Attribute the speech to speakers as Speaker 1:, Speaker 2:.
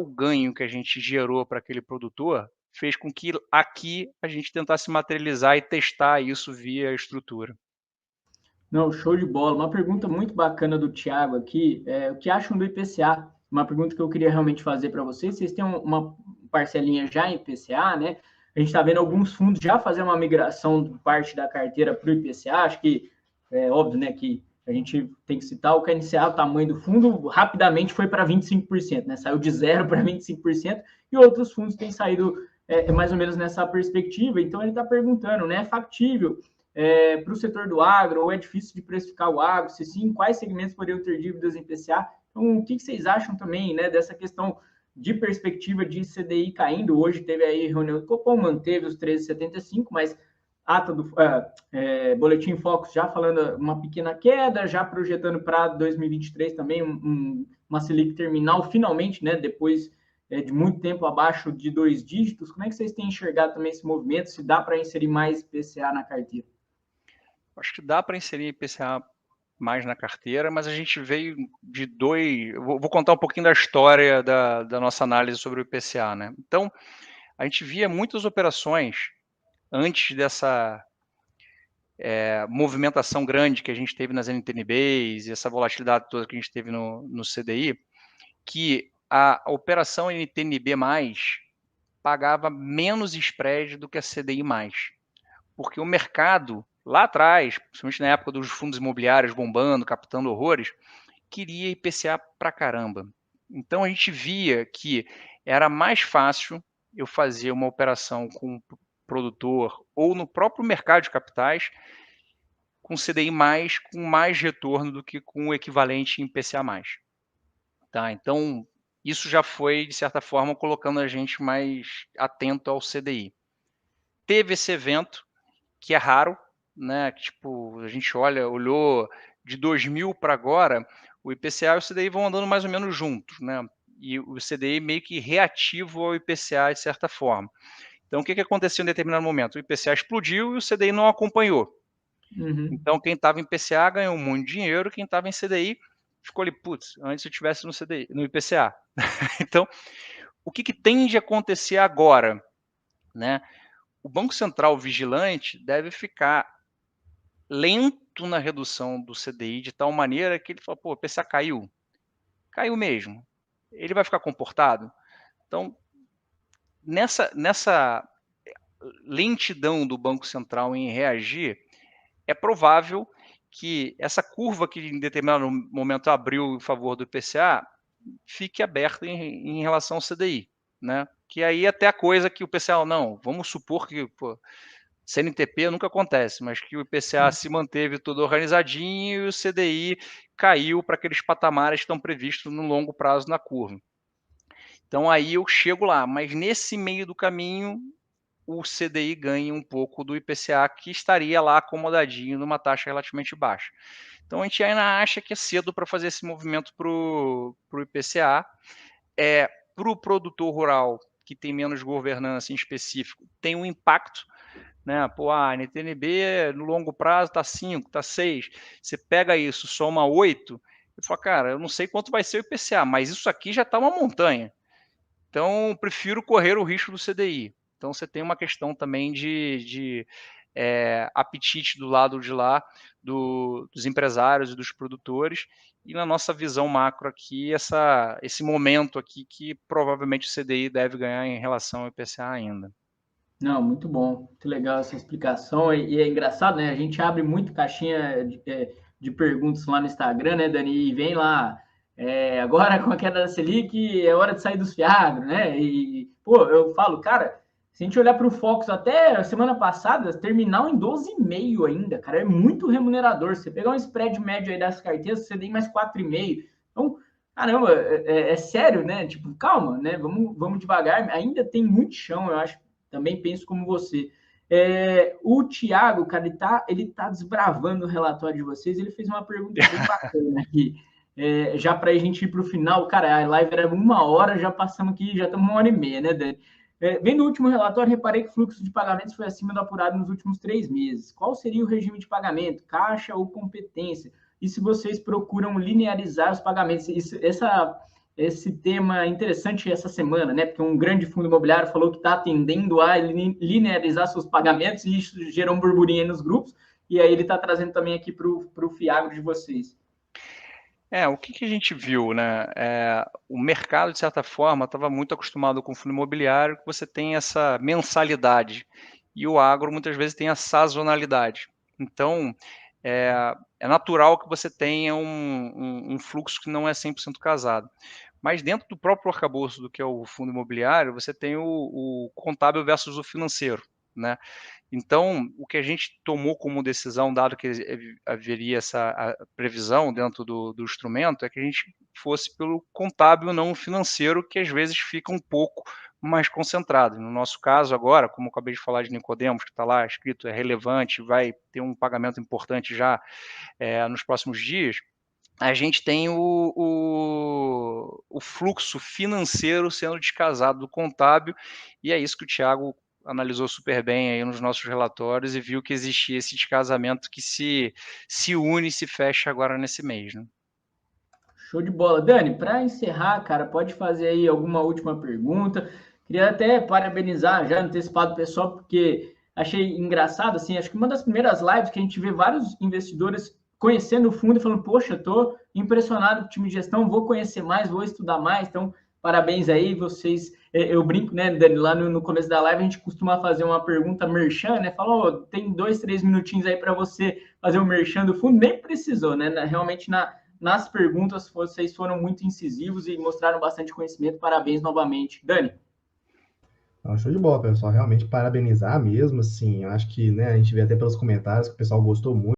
Speaker 1: o ganho que a gente gerou para aquele produtor fez com que aqui a gente tentasse materializar e testar isso via estrutura.
Speaker 2: Não, show de bola. Uma pergunta muito bacana do Thiago aqui, o que acham do IPCA? Uma pergunta que eu queria realmente fazer para vocês. Vocês têm uma parcelinha já em IPCA, né? A gente está vendo alguns fundos já fazer uma migração de parte da carteira para o IPCA. Acho que é óbvio, né, que a gente tem que citar o KNCA, o tamanho do fundo, rapidamente foi para 25%, né? Saiu de 0 para 25%, e outros fundos têm saído mais ou menos nessa perspectiva. Então, ele está perguntando, né? É factível para o setor do agro, ou é difícil de precificar o agro? Se sim, quais segmentos poderiam ter dívidas em PCA? Então, o que vocês acham também, né, dessa questão de perspectiva de CDI caindo? Hoje teve aí reunião do Copom, manteve os 13,75, mas ata do Boletim Focus já falando uma pequena queda, já projetando para 2023 também uma Selic terminal, finalmente, né, depois de muito tempo abaixo de 2 dígitos. Como é que vocês têm enxergado também esse movimento? Se dá para inserir mais PCA na carteira?
Speaker 1: Acho que dá para inserir IPCA mais na carteira, mas a gente veio de dois. Vou contar um pouquinho da história da nossa análise sobre o IPCA, né? Então, a gente via muitas operações antes dessa movimentação grande que a gente teve nas NTNBs e essa volatilidade toda que a gente teve no CDI, que a operação NTNB+, pagava menos spread do que a CDI+, porque o mercado, lá atrás, principalmente na época dos fundos imobiliários bombando, captando horrores, queria IPCA pra caramba. Então a gente via que era mais fácil eu fazer uma operação com o produtor ou no próprio mercado de capitais com CDI+, com mais retorno do que com o equivalente em IPCA+. Tá? Então, isso já foi, de certa forma, colocando a gente mais atento ao CDI. Teve esse evento, que é raro, né? Tipo, a gente olhou de 2000 para agora, o IPCA e o CDI vão andando mais ou menos juntos, né? E o CDI meio que reativo ao IPCA de certa forma. Então, o que aconteceu em determinado momento? O IPCA explodiu e o CDI não acompanhou.
Speaker 2: Uhum.
Speaker 1: Então, quem estava em PCA ganhou muito dinheiro, quem estava em CDI ficou ali, putz, antes eu estivesse no CDI, no IPCA. Então, o que tende a acontecer agora, né? O Banco Central vigilante deve ficar lento na redução do CDI de tal maneira que ele fala, pô, o IPCA caiu, caiu mesmo. Ele vai ficar comportado? Então, nessa lentidão do Banco Central em reagir, é provável que essa curva que em determinado momento abriu em favor do IPCA fique aberta em relação ao CDI, né? Que aí até a coisa que o IPCA, não, vamos supor que CNTP nunca acontece, mas que o IPCA se manteve todo organizadinho e o CDI caiu para aqueles patamares que estão previstos no longo prazo na curva. Então aí eu chego lá, mas nesse meio do caminho o CDI ganha um pouco do IPCA, que estaria lá acomodadinho numa taxa relativamente baixa. Então a gente ainda acha que é cedo para fazer esse movimento para o IPCA. Para o produtor rural, que tem menos governança em específico, tem um impacto, né? Pô, a NTNB no longo prazo está 5, está 6. Você pega isso, soma 8, e fala, cara, eu não sei quanto vai ser o IPCA, mas isso aqui já está uma montanha. Então, prefiro correr o risco do CDI. Então, você tem uma questão também de apetite do lado de lá dos empresários e dos produtores. E na nossa visão macro aqui, esse momento aqui que provavelmente o CDI deve ganhar em relação ao IPCA ainda.
Speaker 2: Não, muito bom, muito legal essa explicação. E é engraçado, né? A gente abre muito caixinha de perguntas lá no Instagram, né, Dani? E vem lá, agora com a queda da Selic, é hora de sair dos fiagros, né? E, pô, eu falo, cara, se a gente olhar para o Focus até a semana passada, terminal em 12,5 ainda, cara, é muito remunerador. Você pegar um spread médio aí das carteiras, você tem mais 4,5. Então, caramba, é sério, né? Tipo, calma, né? Vamos devagar. Ainda tem muito chão, eu acho. Também penso como você. O Thiago, cara, ele tá desbravando o relatório de vocês. Ele fez uma pergunta bem bacana aqui. Já para a gente ir para o final, cara, a live era 1 hora, já passamos aqui, já estamos 1 hora e meia, né, Dani? Vendo o último relatório, reparei que o fluxo de pagamentos foi acima do apurado nos últimos 3 meses. Qual seria o regime de pagamento? Caixa ou competência? E se vocês procuram linearizar os pagamentos? esse tema interessante essa semana, né? Porque um grande fundo imobiliário falou que está tendendo a linearizar seus pagamentos e isso gerou um burburinho aí nos grupos. E aí ele está trazendo também aqui para o Fiagro de vocês.
Speaker 1: O que a gente viu, né? O mercado, de certa forma, estava muito acostumado com o fundo imobiliário, que você tem essa mensalidade, e o agro muitas vezes tem a sazonalidade. Então, é natural que você tenha um fluxo que não é 100% casado. Mas dentro do próprio arcabouço do que é o fundo imobiliário, você tem o contábil versus o financeiro, né? Então, o que a gente tomou como decisão, dado que haveria essa previsão dentro do instrumento, é que a gente fosse pelo contábil, não financeiro, que às vezes fica um pouco mais concentrado. No nosso caso agora, como eu acabei de falar de Nicodemos, que está lá escrito, é relevante, vai ter um pagamento importante já nos próximos dias, a gente tem o fluxo financeiro sendo descasado do contábil, e é isso que o Thiago analisou super bem aí nos nossos relatórios e viu que existia esse descasamento que se une e se fecha agora nesse mês, né?
Speaker 2: Show de bola. Dani, para encerrar, cara, pode fazer aí alguma última pergunta. Queria até parabenizar já antecipado o pessoal, porque achei engraçado, assim, acho que uma das primeiras lives que a gente vê vários investidores conhecendo o fundo e falando, poxa, estou impressionado com o time de gestão, vou conhecer mais, vou estudar mais, então parabéns aí, vocês, eu brinco, né, Dani, lá no começo da live a gente costuma fazer uma pergunta merchan, né, falou, oh, tem 2, 3 minutinhos aí para você fazer o merchan do fundo, nem precisou, né, realmente nas perguntas, vocês foram muito incisivos e mostraram bastante conhecimento. Parabéns novamente. Dani.
Speaker 3: Show de bola, pessoal. Realmente parabenizar mesmo, assim. Eu acho que, né, a gente vê até pelos comentários que o pessoal gostou muito.